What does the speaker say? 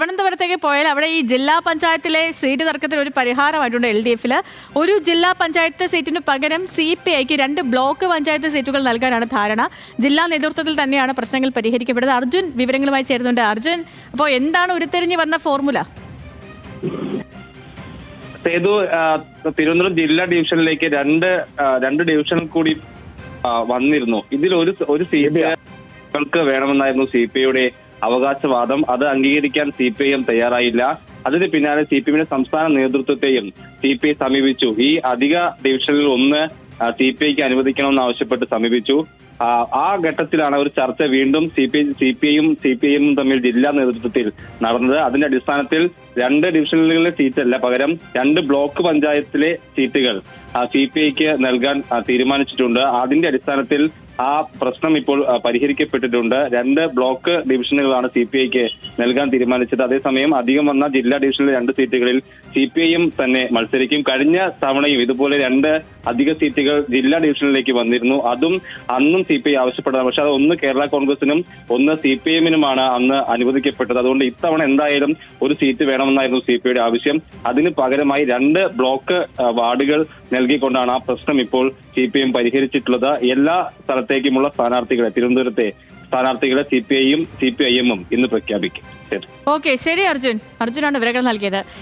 തിരുവനന്തപുരത്തേക്ക് പോയാൽ അവിടെ ഈ ജില്ലാ പഞ്ചായത്തിലെ സീറ്റ് തർക്കത്തിന് ഒരു പരിഹാരമായിട്ടുണ്ട് LDF-ല്. ഒരു ജില്ലാ പഞ്ചായത്ത് സീറ്റിന് പകരം CPIക്ക് 2 ബ്ലോക്ക് പഞ്ചായത്ത് സീറ്റുകൾ നൽകാനാണ് ധാരണ. ജില്ലാ നേതൃത്വത്തിൽ തന്നെയാണ് പ്രശ്നങ്ങൾ പരിഹരിക്കപ്പെടുന്നത്. അർജുൻ വിവരങ്ങളുമായി ചേരുന്നുണ്ട്. അർജുൻ, അപ്പോൾ എന്താണ് ഉരുത്തിരിഞ്ഞ് വന്ന ഫോർമുല? സേതു, തിരുവനന്തപുരം ജില്ലാ ഡിവിഷനിലേക്ക് രണ്ട് ഡിവിഷൻ കൂടി വന്നിരുന്നു. ഇതിൽ ഒരു സീറ്റുകൾക്ക് വേണമെന്നായിരുന്നു CPIയുടെ അവകാശവാദം. അത് അംഗീകരിക്കാൻ CPIM തയ്യാറായില്ല. അതിന് പിന്നാലെ CPIMന്റെ സംസ്ഥാന നേതൃത്വത്തെയും CPI സമീപിച്ചു. ഈ അധിക ഡിവിഷനിൽ ഒന്ന് CPIക്ക് അനുവദിക്കണമെന്ന് ആവശ്യപ്പെട്ട് സമീപിച്ചു. ആ ഘട്ടത്തിലാണ് ഒരു ചർച്ച വീണ്ടും CPIയും തമ്മിൽ ജില്ലാ നേതൃത്വത്തിൽ നടന്നത്. അതിന്റെ അടിസ്ഥാനത്തിൽ 2 ഡിവിഷനുകളിലെ സീറ്റല്ല, പകരം 2 ബ്ലോക്ക് പഞ്ചായത്തിലെ സീറ്റുകൾ CPIക്ക് നൽകാൻ തീരുമാനിച്ചിട്ടുണ്ട്. അതിന്റെ അടിസ്ഥാനത്തിൽ ആ പ്രശ്നം ഇപ്പോൾ പരിഹരിക്കപ്പെട്ടിട്ടുണ്ട്. 2 ബ്ലോക്ക് ഡിവിഷനുകളാണ് CPIക്ക് നൽകാൻ തീരുമാനിച്ചത്. അതേസമയം അധികം വന്ന ജില്ലാ ഡിവിഷനിലെ 2 സീറ്റുകളിൽ CPIM തന്നെ മത്സരിക്കും. കഴിഞ്ഞ തവണയും ഇതുപോലെ 2 അധിക സീറ്റുകൾ ജില്ലാ ഡിവിഷനിലേക്ക് വന്നിരുന്നു. അന്നും CPI ആവശ്യപ്പെട്ടതാണ്. പക്ഷെ അത് ഒന്ന് കേരള കോൺഗ്രസിനും ഒന്ന് CPIMനുമാണ് അന്ന് അനുവദിക്കപ്പെട്ടത്. അതുകൊണ്ട് ഇത്തവണ എന്തായാലും ഒരു സീറ്റ് വേണമെന്നായിരുന്നു CPIയുടെ ആവശ്യം. അതിന് പകരമായി 2 ബ്ലോക്ക് വാർഡുകൾ നൽകിക്കൊണ്ടാണ് ആ പ്രശ്നം ഇപ്പോൾ CPIM പരിഹരിച്ചിട്ടുള്ളത്. എല്ലാ സ്ഥലത്തേക്കുമുള്ള തിരുവനന്തപുരത്തെ സ്ഥാനാർത്ഥികളെ CPIയും CPIMും ഇന്ന് പ്രഖ്യാപിക്കും. ഓക്കെ, ശരി അർജുനാണ് വിവരങ്ങൾ നൽകിയത്.